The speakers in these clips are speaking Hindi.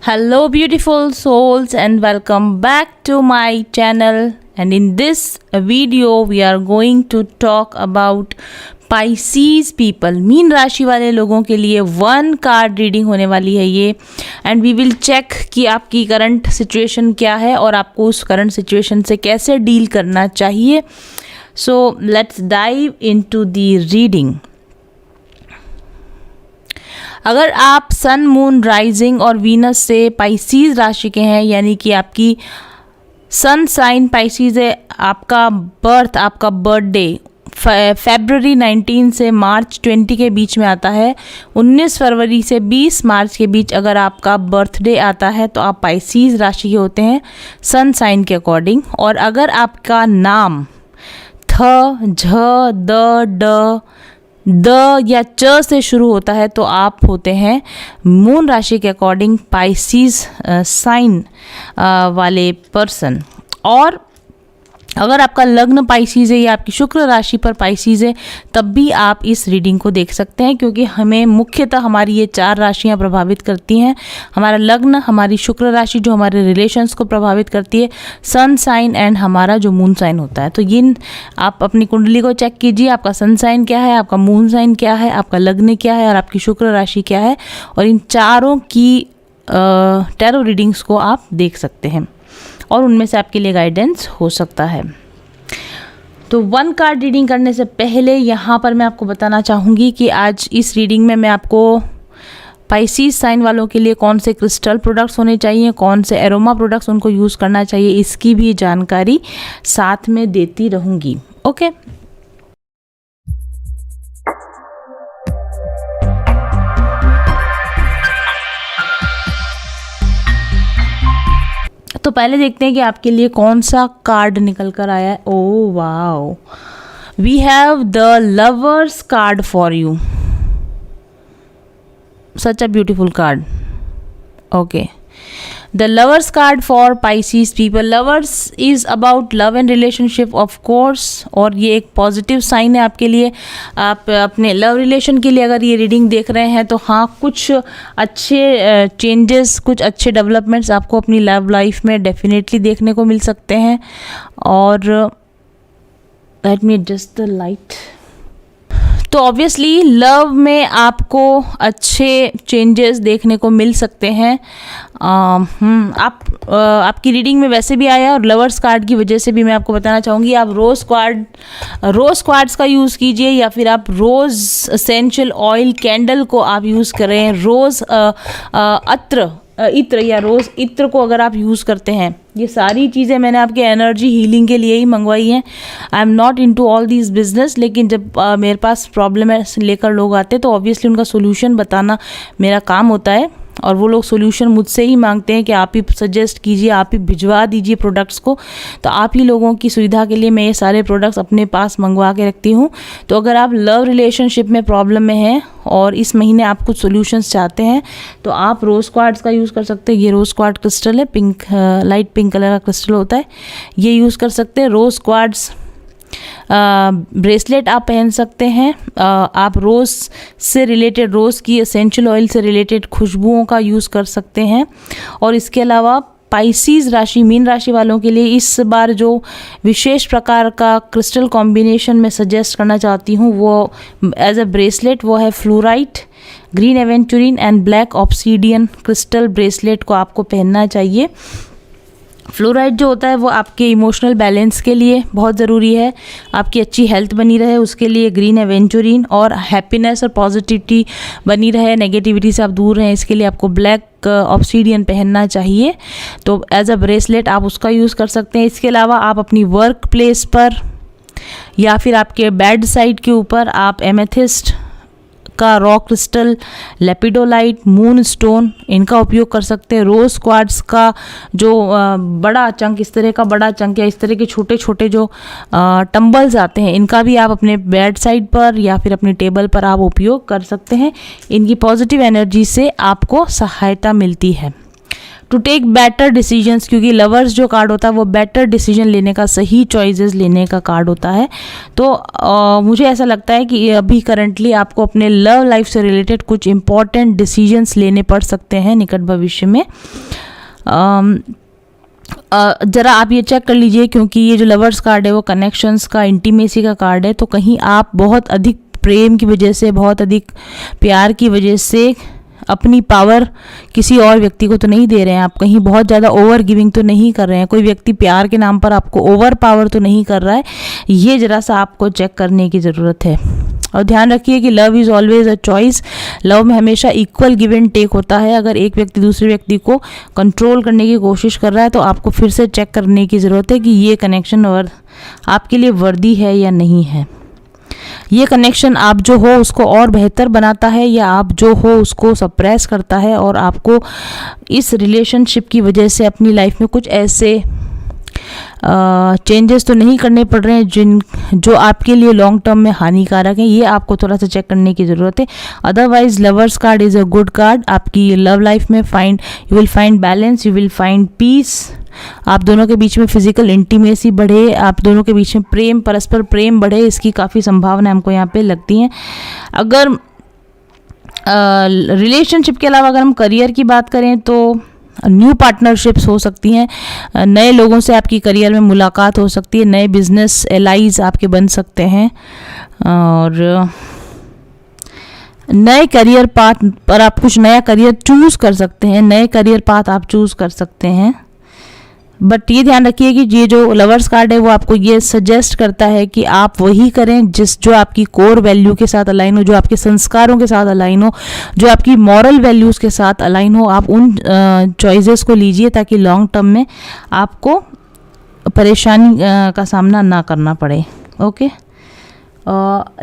Hello, beautiful souls, and welcome back to my channel. And in this video, we are going to talk about Pisces people. Mean राशि वाले लोगों के लिए 1 कार्ड रीडिंग होने वाली है ये. एंड वी विल चेक कि आपकी करंट सिचुएशन क्या है और आपको उस करंट सिचुएशन से कैसे डील करना चाहिए. So let's dive into the reading. अगर आप सन, मून, राइजिंग और वीनस से पाइसीज राशि के हैं, यानी कि आपकी सन साइन पाइसीज है, आपका बर्थ, आपका बर्थडे फरवरी 19 से मार्च 20 के बीच में आता है, 19 फरवरी से 20 मार्च के बीच अगर आपका बर्थडे आता है तो आप पाइसीज राशि के होते हैं सन साइन के अकॉर्डिंग. और अगर आपका नाम थ, झ, द या च से शुरू होता है तो आप होते हैं मून राशि के अकॉर्डिंग पाइसीज साइन वाले पर्सन. और अगर आपका लग्न पाइसीज है या आपकी शुक्र राशि पर पाइसीज है तब भी आप इस रीडिंग को देख सकते हैं, क्योंकि हमें मुख्यतः हमारी ये 4 राशियां प्रभावित करती हैं. हमारा लग्न, हमारी शुक्र राशि जो हमारे रिलेशंस को प्रभावित करती है, सन साइन एंड हमारा जो मून साइन होता है. तो ये आप अपनी कुंडली को चेक कीजिए, आपका सन साइन क्या है, आपका मून साइन क्या है, आपका लग्न क्या है और आपकी शुक्र राशि क्या है. और इन चारों की टैरो रीडिंग्स को आप देख सकते हैं और उनमें से आपके लिए गाइडेंस हो सकता है. तो 1 कार्ड रीडिंग करने से पहले यहाँ पर मैं आपको बताना चाहूँगी कि आज इस रीडिंग में मैं आपको पाइसीज साइन वालों के लिए कौन से क्रिस्टल प्रोडक्ट्स होने चाहिए, कौन से एरोमा प्रोडक्ट्स उनको यूज़ करना चाहिए, इसकी भी जानकारी साथ में देती रहूँगी. ओके. तो पहले देखते हैं कि आपके लिए कौन सा कार्ड निकल कर आया है. Oh wow, we have the lovers card for you. Such a beautiful card. Okay. The lovers card for Pisces people. Lovers is about love and relationship of course, और ये एक पॉजिटिव साइन है आपके लिए. आप अपने लव रिलेशन के लिए अगर ये रीडिंग देख रहे हैं तो हाँ, कुछ अच्छे चेंजेस, कुछ अच्छे डेवलपमेंट्स आपको अपनी लव लाइफ में डेफिनेटली देखने को मिल सकते हैं. और let me adjust the light. तो ऑब्वियसली लव में आपको अच्छे चेंजेस देखने को मिल सकते हैं. आपकी रीडिंग में वैसे भी आया और लवर्स कार्ड की वजह से भी मैं आपको बताना चाहूँगी, आप रोज़ क्वार्ट्स का यूज़ कीजिए या फिर आप रोज़ एसेंशियल ऑयल कैंडल को आप यूज़ करें. रोज़ इत्र या रोज़ इत्र को अगर आप यूज़ करते हैं, ये सारी चीज़ें मैंने आपके एनर्जी हीलिंग के लिए ही मंगवाई हैं. I am not into all this business, लेकिन जब मेरे पास प्रॉब्लम है लेकर लोग आते हैं तो ऑब्वियसली उनका सोल्यूशन बताना मेरा काम होता है. और वो लोग सोल्यूशन मुझसे ही मांगते हैं कि आप ही सजेस्ट कीजिए, आप ही भिजवा दीजिए प्रोडक्ट्स को. तो आप ही लोगों की सुविधा के लिए मैं ये सारे प्रोडक्ट्स अपने पास मंगवा के रखती हूँ. तो अगर आप लव रिलेशनशिप में प्रॉब्लम में हैं और इस महीने आप कुछ सोल्यूशंस चाहते हैं तो आप रोज़ क्वार्ट्स का यूज़ कर सकते हैं. ये रोज़ क्वार्ट क्रिस्टल है, पिंक, लाइट पिंक कलर का क्रिस्टल होता है, ये यूज़ कर सकते हैं. रोज़ क्वार्ट्स ब्रेसलेट आप पहन सकते हैं. आप रोज़ से रिलेटेड, रोज़ की एसेंशियल ऑयल से रिलेटेड खुशबुओं का यूज़ कर सकते हैं. और इसके अलावा पाइसीज राशि, मीन राशि वालों के लिए इस बार जो विशेष प्रकार का क्रिस्टल कॉम्बिनेशन मैं सजेस्ट करना चाहती हूँ वो एज अ ब्रेसलेट, वो है fluorite, green aventurine and black obsidian crystal bracelet को आपको पहनना चाहिए. फ्लोराइड जो होता है वो आपके इमोशनल बैलेंस के लिए बहुत ज़रूरी है, आपकी अच्छी हेल्थ बनी रहे उसके लिए ग्रीन एवेंचुरिन, और हैप्पीनेस और पॉजिटिविटी बनी रहे, नेगेटिविटी से आप दूर रहें, इसके लिए आपको ब्लैक ऑब्सीडियन पहनना चाहिए. तो एज अ ब्रेसलेट आप उसका यूज़ कर सकते हैं. इसके अलावा आप अपनी वर्क प्लेस पर या फिर आपके बेड साइड के ऊपर आप एमेथिस्ट का raw crystal, lepidolite, moon stone, इनका उपयोग कर सकते हैं. रोज़ क्वार्ट्स का जो बड़ा चंक, इस तरह का बड़ा चंक या इस तरह के छोटे छोटे जो टम्बल्स आते हैं, इनका भी आप अपने बेड साइड पर या फिर अपने टेबल पर आप उपयोग कर सकते हैं. इनकी पॉजिटिव एनर्जी से आपको सहायता मिलती है. टू टेक बेटर डिसीजंस, क्योंकि लवर्स जो कार्ड होता है वो बेटर डिसीजन लेने का, सही चॉइसेस लेने का कार्ड होता है। तो मुझे ऐसा लगता है कि अभी करंटली आपको अपने लव लाइफ से रिलेटेड कुछ इंपॉर्टेंट डिसीजंस लेने पड़ सकते हैं निकट भविष्य में। ज़रा आप ये चेक कर लीजिए, क्योंकि ये जो लवर्स कार्ड है वो कनेक्शंस का, इंटीमेसी का कार्ड है। तो कहीं आप बहुत अधिक प्रेम की वजह से, बहुत अधिक प्यार की वजह से अपनी पावर किसी और व्यक्ति को तो नहीं दे रहे हैं, आप कहीं बहुत ज़्यादा ओवर गिविंग तो नहीं कर रहे हैं, कोई व्यक्ति प्यार के नाम पर आपको ओवर पावर तो नहीं कर रहा है। ये ज़रा सा आपको चेक करने की ज़रूरत है। और ध्यान रखिए कि love is always a choice. Love में हमेशा इक्वल गिव एंड टेक होता है। अगर एक व्यक्ति दूसरे व्यक्ति को कंट्रोल करने की कोशिश कर रहा है तो आपको फिर से चेक करने की ज़रूरत है कि ये कनेक्शन और आपके लिए वर्दी है या नहीं है। ये कनेक्शन आप जो हो उसको और बेहतर बनाता है या आप जो हो उसको सप्रेस करता है, और आपको इस रिलेशनशिप की वजह से अपनी लाइफ में कुछ ऐसे चेंजेस तो नहीं करने पड़ रहे हैं जो आपके लिए लॉन्ग टर्म में हानिकारक हैं। ये आपको थोड़ा सा चेक करने की ज़रूरत है। Otherwise lovers card is a good card. आपकी लव लाइफ में you will find balance, you will find peace. आप दोनों के बीच में फिजिकल इंटीमेसी बढ़े, आप दोनों के बीच में प्रेम, परस्पर प्रेम बढ़े, इसकी काफ़ी संभावना हमको यहाँ पे लगती हैं। अगर रिलेशनशिप के अलावा अगर हम करियर की बात करें तो न्यू पार्टनरशिप्स हो सकती हैं, नए लोगों से आपकी करियर में मुलाकात हो सकती है, नए बिजनेस एलाइज आपके बन सकते हैं, और नए करियर पाथ पर आप कुछ नया करियर चूज़ कर सकते हैं, नए करियर पाथ आप चूज़ कर सकते हैं। बट ये ध्यान रखिए कि ये जो लवर्स कार्ड है वो आपको ये सजेस्ट करता है कि आप वही करें जो आपकी कोर वैल्यू के साथ अलाइन हो, जो आपके संस्कारों के साथ अलाइन हो, जो आपकी मॉरल वैल्यूज़ के साथ अलाइन हो। आप उन चॉइसेस को लीजिए ताकि लॉन्ग टर्म में आपको परेशानी का सामना ना करना पड़े। ओके,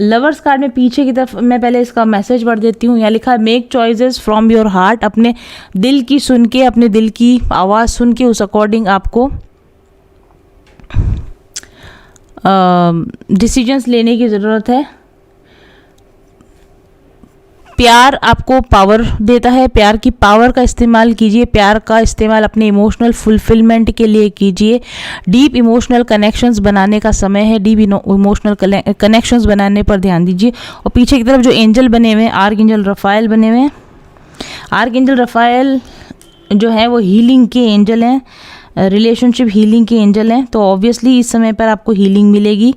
लवर्स कार्ड में पीछे की तरफ मैं पहले इसका मैसेज पढ़ देती हूँ। यहाँ लिखा है, make choices from your heart. अपने दिल की सुन के, अपने दिल की आवाज़ सुन के उस अकॉर्डिंग आपको डिसीजंस लेने की ज़रूरत है। प्यार आपको पावर देता है, प्यार की पावर का इस्तेमाल कीजिए, प्यार का इस्तेमाल अपने इमोशनल फुलफिलमेंट के लिए कीजिए। डीप इमोशनल कनेक्शंस बनाने का समय है, डीप इमोशनल कनेक्शंस बनाने पर ध्यान दीजिए। और पीछे की तरफ जो एंजल बने हुए हैं, आर्कएंजल रफाएल बने हुए हैं। आर्कएंजल रफाएल जो है वो हीलिंग के एंजल हैं, रिलेशनशिप हीलिंग के एंजल हैं। तो ऑब्वियसली इस समय पर आपको हीलिंग मिलेगी,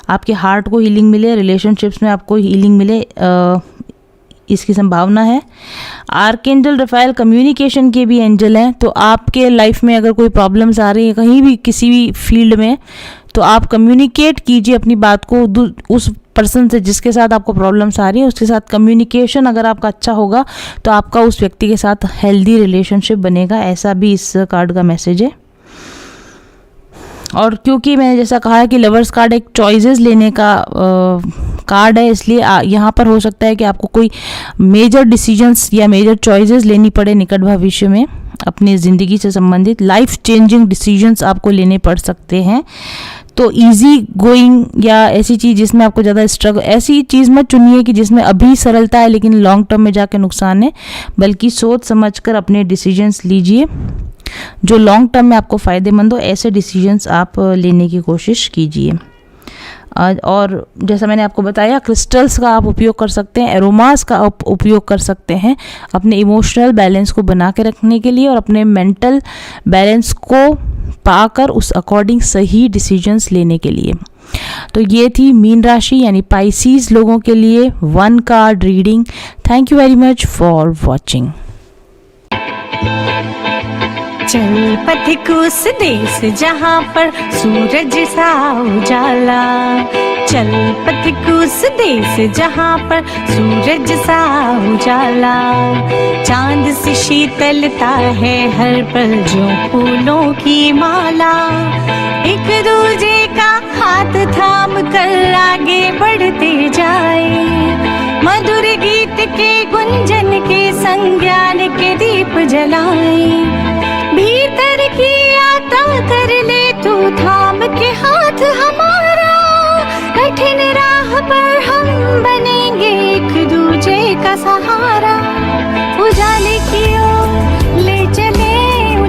आपके हार्ट को हीलिंग मिले, रिलेशनशिप्स में आपको हीलिंग मिले, इसकी संभावना है। आर्कएंजल रफाएल कम्युनिकेशन के भी एंजल हैं। तो आपके लाइफ में अगर कोई प्रॉब्लम्स आ रही है कहीं भी किसी भी फील्ड में, तो आप कम्युनिकेट कीजिए अपनी बात को उस पर्सन से जिसके साथ आपको प्रॉब्लम्स आ रही है, उसके साथ कम्युनिकेशन अगर आपका अच्छा होगा तो आपका उस व्यक्ति के साथ हेल्दी रिलेशनशिप बनेगा। ऐसा भी इस कार्ड का मैसेज है। और क्योंकि मैंने जैसा कहा कि लवर्स कार्ड एक चॉइसेस लेने का कार्ड है, इसलिए यहाँ पर हो सकता है कि आपको कोई मेजर डिसीजंस या मेजर चॉइसेस लेनी पड़े निकट भविष्य में। अपनी ज़िंदगी से संबंधित लाइफ चेंजिंग डिसीजंस आपको लेने पड़ सकते हैं। तो इजी गोइंग या ऐसी चीज़ जिसमें आपको ज़्यादा स्ट्रगल, ऐसी चीज़ मत चुनिए कि जिसमें अभी सरलता है लेकिन लॉन्ग टर्म में जाके नुकसान है, बल्कि सोच समझकर अपने डिसीजंस लीजिए जो लॉन्ग टर्म में आपको फ़ायदेमंद हो। ऐसे डिसीजंस आप लेने की कोशिश कीजिए। और जैसा मैंने आपको बताया, क्रिस्टल्स का आप उपयोग कर सकते हैं, एरोमास का आप उपयोग कर सकते हैं अपने इमोशनल बैलेंस को बना के रखने के लिए और अपने मेंटल बैलेंस को पाकर उस अकॉर्डिंग सही डिसीजंस लेने के लिए। तो ये थी मीन राशि यानी पाइसीज लोगों के लिए 1 card reading. Thank you very much for watching. चल पथिक उस देश जहाँ पर सूरज सा उजाला, चल पथिक उस देश जहाँ पर सूरज सा उजाला। चांद से शीतलता है हर पल जो फूलों की माला। एक दूजे का हाथ थाम कर आगे बढ़ते जाए, मधुर गीत के गुंजन के संग ज्ञान के दीप जलाए। भीतर की यात्रा कर ले तू थाम के हाथ हमारा, कठिन राह पर हम बनेंगे एक दूजे का सहारा। उजाले की ओर ले चले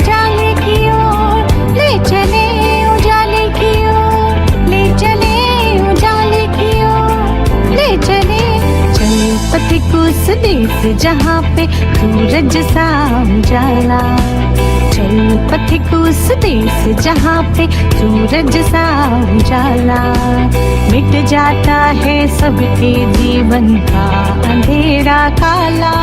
जहाँ पे सूरज सा उजाला। चल पथिक उस देश जहाँ पे सूरज सा उजाला। मिट जाता है सबके जीवन का अंधेरा काला।